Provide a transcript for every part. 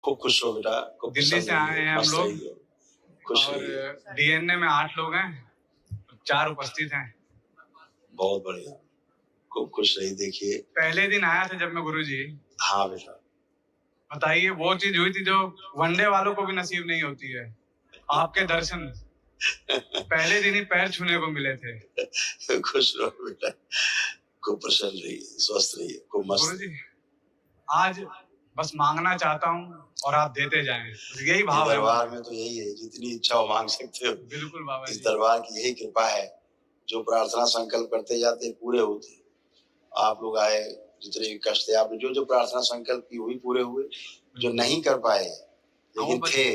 खूब खुश हो बेटा, खूब दिल्ली से आए हैं हम लोग खुश और रहिए। डीएनए में 8 लोग हैं, 4 उपस्थित हैं। बहुत बढ़िया, खूब खुश रहिए। देखिए पहले दिन आया था जब मैं गुरुजी। हाँ बेटा, बताइए वो चीज हुई थी जो वनडे वालों को भी नसीब नहीं होती है, आपके दर्शन पहले दिन ही पैर छूने को मिले थे। खुश रहो बेटा, खूब प्रसन्न रहिए, स्वस्थ रहिए, खूब मस्त। गुरुजी आज बस मांगना चाहता हूँ और आप देते जाएं, यही भाव है। दरबार में तो यही है, जितनी इच्छा हो मांग सकते हो। बिल्कुल बाबा जी। इस दरबार की यही कृपा है, जो प्रार्थना संकल्प करते जाते पूरे होते। आप लोग आए, जितने भी कष्ट थे आपने जो जो प्रार्थना संकल्प की हुई पूरे हुए, जो नहीं कर पाए लेकिन थे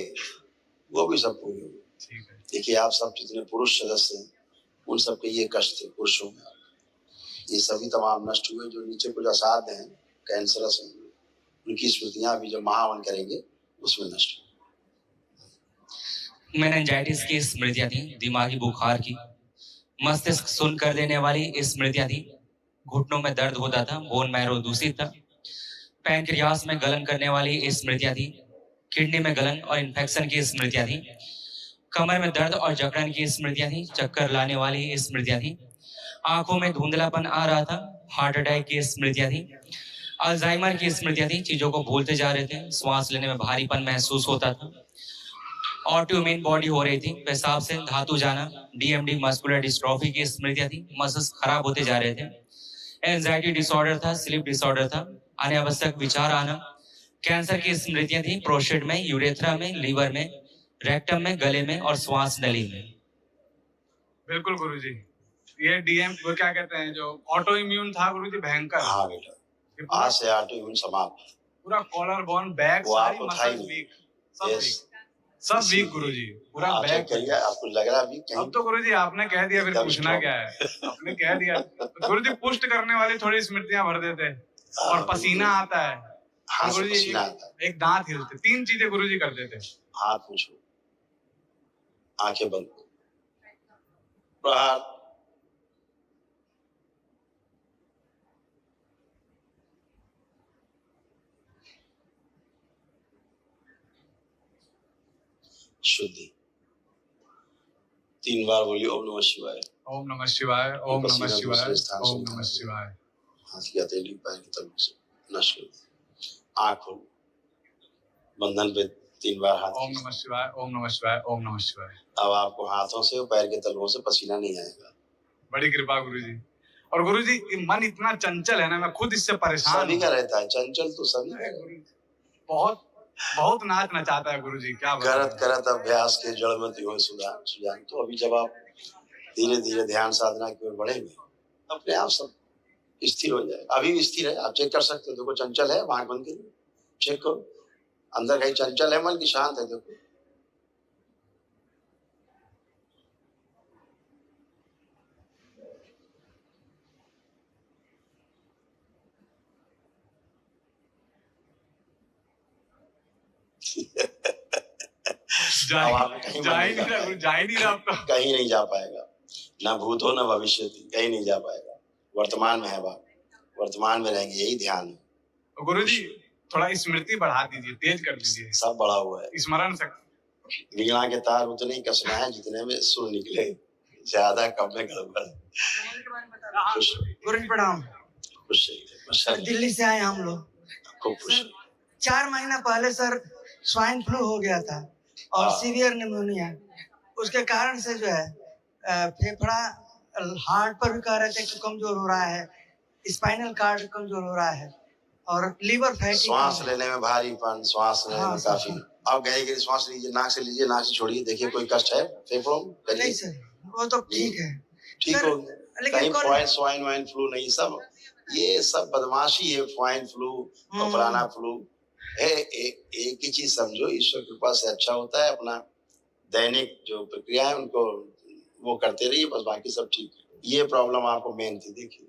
वो भी सब पूरे हुए। देखिए आप सब जितने पुरुष सदस्य हैं उन सबके ये कष्ट थे पुरुषों में, ये सभी तमाम नष्ट हुए। जो नीचे कुछ असाध्य हैं, कैंसरस हैं, उनकी स्मृतियां भी जो महावन करेंगे उसमें नष्ट हुई। मेनिंजाइटिस की स्मृतियां थी, दिमागी बुखार की, मस्तिष्क सुन्न कर देने वाली स्मृतियां थी, घुटनों में दर्द होता था, बोन मैरो दूषित था, पैंक्रियास में गलन करने वाली स्मृतियां थी, किडनी में गलन और इन्फेक्शन की स्मृतियां थी, कमर में दर्द और जकड़न की स्मृतियां थी, चक्कर लाने वाली स्मृतियां थी, आंखों में धुंधलापन आ रहा था, हार्ट अटैक की स्मृतियां थी, अल्जाइमर की स्मृतियां थी, चीजों को भूलते जा रहे थे, श्वास लेने में भारीपन महसूस होता था, ऑटोइम्यून बॉडी हो रही थी, पेशाब से धातु जाना, डीएमडी मस्कुलर डिस्ट्रॉफी की स्मृतियां थी, मसल्स खराब होते जा रहे थे, एंजाइटी डिसऑर्डर था, स्लीप डिसऑर्डर था, अनावश्यक विचार आना, कैंसर की स्मृतियां थी, प्रोस्टेट में, यूरेथ्रा में, लीवर में, रेक्टम में, गले में और श्वास नली में। बिल्कुल गुरुजी, ये डीएम वो क्या कहते हैं जो ऑटो इम्यून था गुरुजी, भयंकर। हाँ बेटा, आज से ऑटो इम्यून समाप्त, पूरा कॉलर बोन बैक सारी मसल्स वीक, सब वीक, सब वीक गुरुजी, पूरा बैक करिए। आपको लग रहा है अब तो गुरुजी आपने कह दिया, फिर पूछना क्या है, आपने कह दिया। तो गुरुजी पुष्ट करने वाली थोड़ी स्मृतियां भर देते और पसीना आता है, हाँ गुरुजी एक दांत हिलते, 3 चीजें गुरुजी कर देते। हाथ पूछो, आंखें बंद, प्रहार, शुद्धि, 3 बार बोलिए ओम नमः शिवाय, ओम नमः शिवाय, ओम नमः शिवाय, ओम नमः शिवाय। हाथ की हथेली पैर की तलुक से नष्ट कर, आंख खोलो, बंधन पे 3 बार हाथ, ओम नमः शिवाय, ओम नमः शिवाय, ओम नमः शिवाय। अब आपको हाथों से और पैर के तलुओं से पसीना नहीं आएगा। बड़ी कृपा गुरुजी। और गुरुजी मन इतना चंचल है ना, मैं खुद इससे परेशान हूं। सभी का रहता है, चंचल तो सभी का। बहुत बहुत नाच नचाता है गुरुजी, क्या करत करत अभ्यास के जड़ में हो सुजान। तो अभी जब आप धीरे धीरे ध्यान साधना की ओर बढ़ेंगे, अपने आप सब स्थिर हो जाएगा। अभी भी स्थिर है, आप चेक कर सकते हो। देखो चंचल है, आंख बंद करिए, चेक करो अंदर कहीं चंचल है मन की शांत है। देखो जा ही नहीं रहा, कहीं नहीं जा पाएगा, ना भूत हो ना भविष्य, कहीं नहीं जा पाएगा। वर्तमान में है बात, वर्तमान में रहेंगे, यही ध्यान है। गुरुजी थोड़ा स्मृति बढ़ा दीजिए, तेज कर दीजिए। सब बढ़ा हुआ है, स्मरण शक्ति। वीणा के तार उतने ही कसना है जितने में सुर निकले, ज्यादा कम में गड़बड़। गुरुजी प्रणाम। खुश सर दिल्ली से आए हम लोग, खूब खुश। 4 महीना पहले सर स्वाइन फ्लू हो गया था और सीवियर निमोनिया, उसके कारण से जो है फेफड़ा, हार्ट पर भी कह रहे थे कि कमजोर हो रहा है, स्पाइनल कार्ड कमजोर हो रहा है और लीवर फैटी, श्वास लेने में भारीपन, श्वास लेने में काफी। आप गहरी गहरी श्वास लीजिए, नाक से लीजिए, नाक से छोड़िए, देखिए कोई कष्ट है फेफड़ों में? नहीं सर, वो तो ठीक है, ठीक हो गया। कहीं स्वाइन वाइन फ्लू नहीं, सब ये सब बदमाशी है। स्वाइन फ्लू और फलाना फ्लू है। एक ही चीज समझो, ईश्वर कृपा से अच्छा होता है। अपना दैनिक जो प्रक्रिया है उनको वो करते रहिए, बस बाकी सब ठीक है। ये प्रॉब्लम आपको मेन थी। देखिए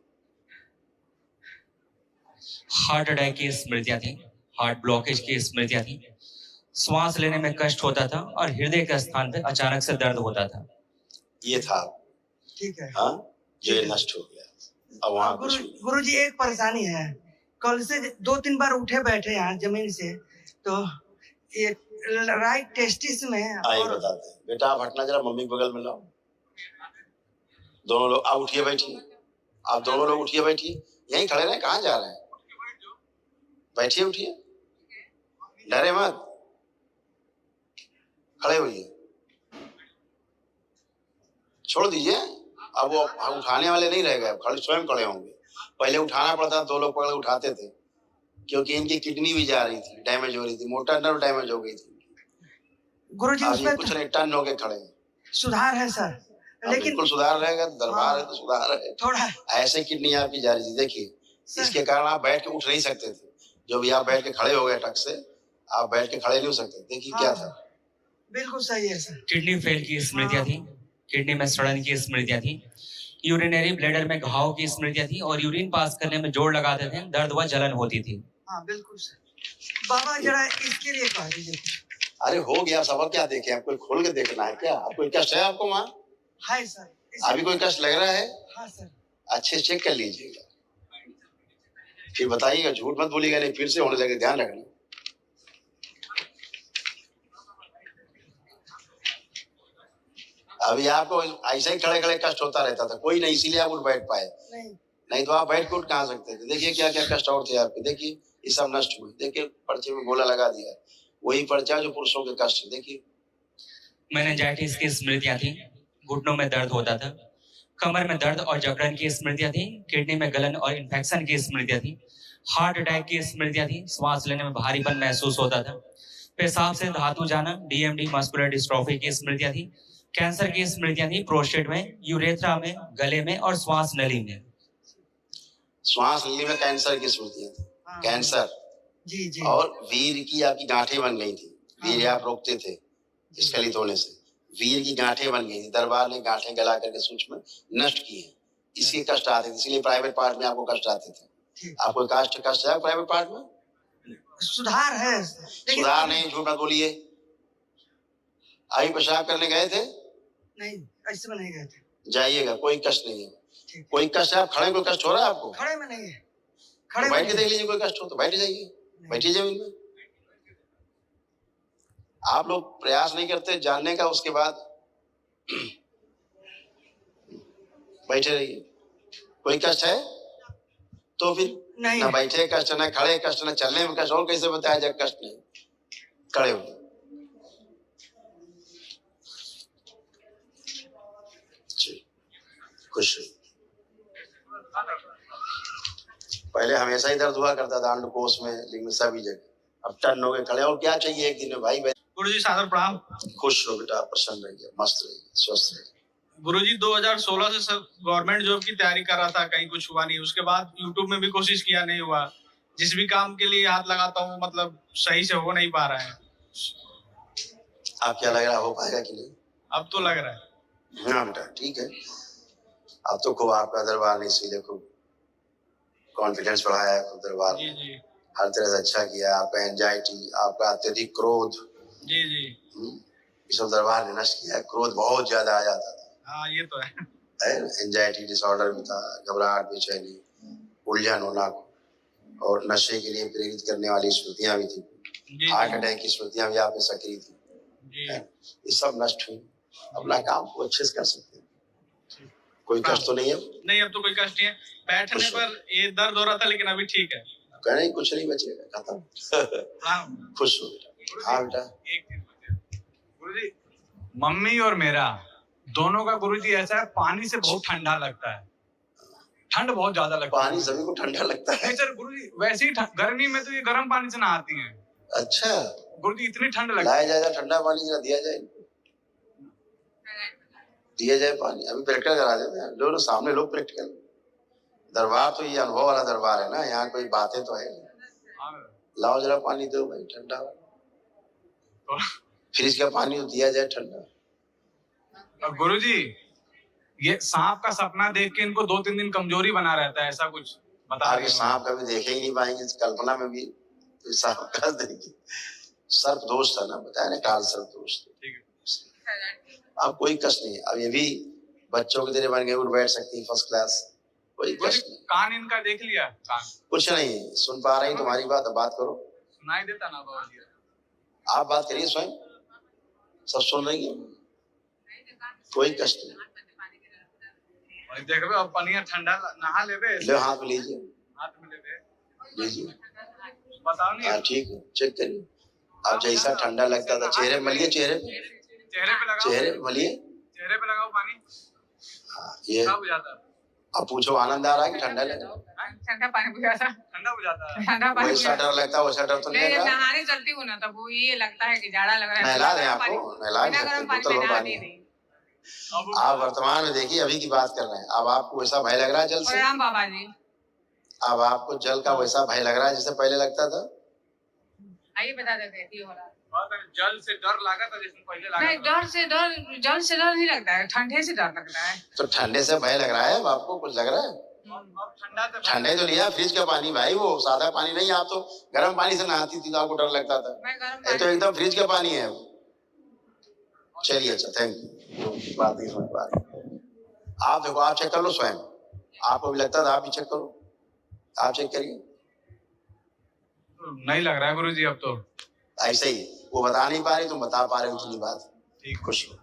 हार्ट अटैक की स्मृतियां थी, हार्ट ब्लॉकेज की स्मृतियां थी, श्वास लेने में कष्ट होता था और हृदय के स्थान पे अचानक से दर्द होता था। ये था, ठीक है, हाँ जो नष्ट हो गया। अब वहाँ गुरुजी एक परेशानी है, कल से 2-3 बार उठे बैठे यहाँ जमीन से, तो ये राइट टेस्टिस में आइए और बताते हैं। बेटा आप हटना जरा, मम्मी के बगल में लाओ। दोनों लोग आप उठिए बैठिए, आप दोनों लोग उठिए बैठिए, यहीं खड़े रहे, कहाँ जा रहे हैं? बैठिए उठिए, डरे मत, खड़े होइए, छोड़ दीजिए। अब वो उठाने वाले नहीं रह गए, खड़े स्वयं खड़े होंगे। पहले उठाना पड़ता, दो लोग पकड़ उठाते थे, क्योंकि इनकी किडनी भी जा रही थी, डैमेज हो रही थी, मोटा नर्व डैमेज हो गई थी। गुरुजी अब ये उसमें कुछ नहीं, टन होके खड़े हैं। सुधार है सर, अब लेकिन बिल्कुल सुधार रहेगा, दरबार हाँ, है तो सुधार है। थोड़ा ऐसे किडनी आपकी जा रही थी, देखिए सर, इसके कारण आप बैठ के उठ नहीं सकते थे। जो भी आप बैठ के खड़े हो गए टक से, आप बैठ के खड़े नहीं हो सकते। देखिए क्या हाँ, था, बिल्कुल सही है सर। किडनी फेल की स्मृतियां थी, किडनी में सड़न की स्मृतियां थी, यूरिनरी ब्लैडर में घाव की स्मृतियां थी, और यूरिन पास करने में जोर लगाते थे, दर्द व जलन होती थी। हाँ बिल्कुल सर। बाबा जरा इसके लिए कह दीजिए। अरे हो गया, सबर क्या देखे, आपको खोल के देखना है क्या? आपको कष्ट है आपको वहाँ? हाय सर, अभी कोई कष्ट लग रहा है? हाँ सर। अच्छे चेक कर लीजिएगा, फिर बताइएगा, झूठ मत बोलिएगा, नहीं फिर से होने लगे, ध्यान रखना। अभी आपको ऐसे ही खड़े खड़े कष्ट होता रहता था, कोई नहीं, इसीलिए आप उठ बैठ पाए। नहीं तो आप बैठ के उठ कहाँ सकते थे। देखिए क्या क्या कष्ट और थे आपके, देखिए ये सब नष्ट हुए। देखिए पर्चे में गोला लगा दिया, वही पर्चा जो पुरुषों के कष्ट। देखिए मेनिंजाइटिस की स्मृतियां थी, घुटनों में दर्द होता था, कमर में दर्द और जकड़न की स्मृतियां थी, किडनी में गलन और इन्फेक्शन की स्मृतियां थी, हार्ट अटैक की स्मृतियां थी, श्वास लेने में भारीपन महसूस होता था, पेशाब से धातु जाना, डीएमडी मस्कुलर डिस्ट्रॉफी की स्मृतियां थी, कैंसर की स्मृतियां थी, प्रोस्टेट में, यूरेथ्रा में, गले में और श्वास नली में। श्वास नली में कैंसर की स्मृतियां थी, कैंसर जी जी। और वीर की आपकी गांठें बन गई थी, वीर आप रोकते थे स्खलित होने से, वीर की गांठें बन गई थी। दरबार ने गांठें गला करके सूक्ष्म नष्ट की है, इसके कष्ट आते थे, इसलिए प्राइवेट पार्ट में आपको कष्ट आते थे। आपको कष्ट है प्राइवेट पार्ट में? सुधार है, सुधार नहीं, झूठ मत बोलिए। अभी पेशाब करने गए थे? नहीं, ऐसे में नहीं गए थे। जाइएगा, कोई कष्ट नहीं है। कोई कष्ट है? आप खड़े, कोई कष्ट हो रहा है आपको? खड़े में नहीं है, खड़े बैठ के देख लीजिए, कोई कष्ट हो तो बैठ जाइए, बैठिए जमीन में। आप लोग प्रयास नहीं करते जानने का, उसके बाद बैठे रहिए। कोई कष्ट है तो फिर नहीं, ना बैठे कष्ट, ना खड़े कष्ट, ना चलने में कष्ट, और कैसे बताया जाए कष्ट नहीं? खड़े हो, खुश। पहले हमेशा ही दर्द हुआ करता था अंडकोश में, लिंग में, सभी जगह। अब टन हो गए खड़े, और क्या चाहिए एक दिन में भाई? गुरुजी सादर प्रणाम। खुश हो बेटा, प्रसन्न रहिए, मस्त रहिए, स्वस्थ रहिए। गुरुजी 2016 से सब गवर्नमेंट जॉब की तैयारी कर रहा था, कहीं कुछ हुआ नहीं। उसके बाद यूट्यूब में भी कोशिश किया, नहीं हुआ। जिस भी काम के लिए हाथ लगाता हूँ, मतलब सही से हो नहीं पा रहा है। आप क्या लग रहा, हो पाएगा कि नहीं? अब तो लग रहा है। हाँ बेटा ठीक है, अब तो खूब आपका दरबार ने इसीलिए खूब कॉन्फिडेंस बढ़ाया है, खूब दरबार जी जी, हर तरह से अच्छा किया। आपका एंजाइटी, आपका अत्यधिक क्रोध, जी जी, ये सब दरबार ने नष्ट किया है। क्रोध बहुत ज्यादा आ जाता था, हाँ ये तो है। एंजाइटी डिसऑर्डर भी था, घबराहट, बेचैनी, उलझन होना, और नशे के लिए प्रेरित करने वाली स्मृतियां भी थी, हार्ट अटैक की स्मृतियां भी आपकी सक्रिय थी, ये सब नष्ट हुई। अपना काम को अच्छे से कर सकते हैं, कोई कष्ट तो नहीं है? नहीं, अब तो कोई कष्ट नहीं है। बैठने पर ये दर्द हो रहा था, लेकिन अभी ठीक है। कहने कुछ नहीं बचेगा, खत्म। खुश हो बेटा। हाँ बेटा, गुरुजी मम्मी और मेरा दोनों का गुरुजी ऐसा है, पानी से बहुत ठंडा लगता है, ठंड बहुत ज्यादा लगता है। पानी सभी को ठंडा लगता है। नहीं सर गुरुजी, वैसे ही गर्मी में तो ये गर्म पानी से नहाती हैं। अच्छा गुरुजी, इतनी ठंड लगती है। लाया जाए ठंडा पानी जरा दिया जाए, दिया जाए पानी। अभी प्रैक्टिकल करा देते हैं, जो सामने लोग प्रैक्टिकल। दरबार तो ये अनुभव वाला दरबार है ना, यहाँ कोई बातें तो है। लाओ जरा पानी दो भाई, ठंडा फ्रिज का पानी तो दिया जाए ठंडा। गुरुजी, ये सांप का सपना देख के इनको 2-3 दिन कमजोरी बना रहता है, ऐसा कुछ बता आगे सांप कभी देखे ही नहीं पाएंगे, कल्पना में भी सांप का देखेंगे। सर्प दोष था ना, बताया ना, काल सर्प दोष। अब कोई कष्ट नहीं। अब ये भी बच्चों की तरह बन गए, उठ बैठ सकती है फर्स्ट क्लास, कोई कष्ट नहीं। कान इनका देख लिया? कान कुछ नहीं सुन पा रही तुम्हारी बात, अब बात करो। सुनाई देता ना बाबा जी? आप बात करिए स्वयं, सब सुन रही है, कोई कष्ट नहीं। और देख रहे हो अब पानी ठंडा नहा लेबे, ले हाथ में लीजिए, हाथ में लेबे, लीजिए। बताओ नहीं हाँ ठीक है, चेक करिए। आप जैसा ठंडा लगता था, चेहरे मलिए, चेहरे पे, चेहरे पे लगाओ, चेहरे मलिए। चेहरे पे लगाओ पानी, हाँ, ये ठंडा हो जाता है। अब पूछो आनंद आ रहा है कि ठंडा लग रहा है? ठंडा पानी बुझाता, ठंडा हो जाता है। ठंडा पानी वैसा डर लगता है, वैसा डर तो नहीं नहीं, लग जब रहा। नहाने चलती हूँ ना तब वो ये लगता है कि जाड़ा लग रहा है। नहला दें आपको, नहला बिना सकते गर्म हैं, पानी बोतल में में नहाती पानी। नहीं। आप वर्तमान में देखिए, अभी की बात कर रहे हैं। अब आपको वैसा भय लग रहा है जल से? प्रणाम बाबा जी। अब आपको जल का वैसा भय लग रहा है जैसे पहले लगता था? आइए बता देते हैं क्यों हो रहा है। जल से डर लगा था जैसे पहले लगा नहीं, जल से डर नहीं लगता है, ठंडे से डर लगता है। तो ठंडे से भय लग रहा है? अब आपको कुछ लग रहा है? अब ठंडा तो ठंडे तो लिया, फ्रिज का पानी भाई, वो सादा पानी नहीं। आप तो गर्म पानी से नहाती थी तो आपको डर लगता था। मैं गर्म ये तो एकदम फ्रिज का पानी है। चलिए, अच्छा, थैंक यू। बात नहीं समझ पा रही। आप देखो, आप चेक कर लो स्वयं, आपको भी लगता था, आप भी चेक करो, आप चेक करिए। नहीं लग रहा है गुरुजी अब तो। ऐसे ही वो बता नहीं पा रही, तुम बता पा रहे हो, इतनी बात। ठीक। खुश हो।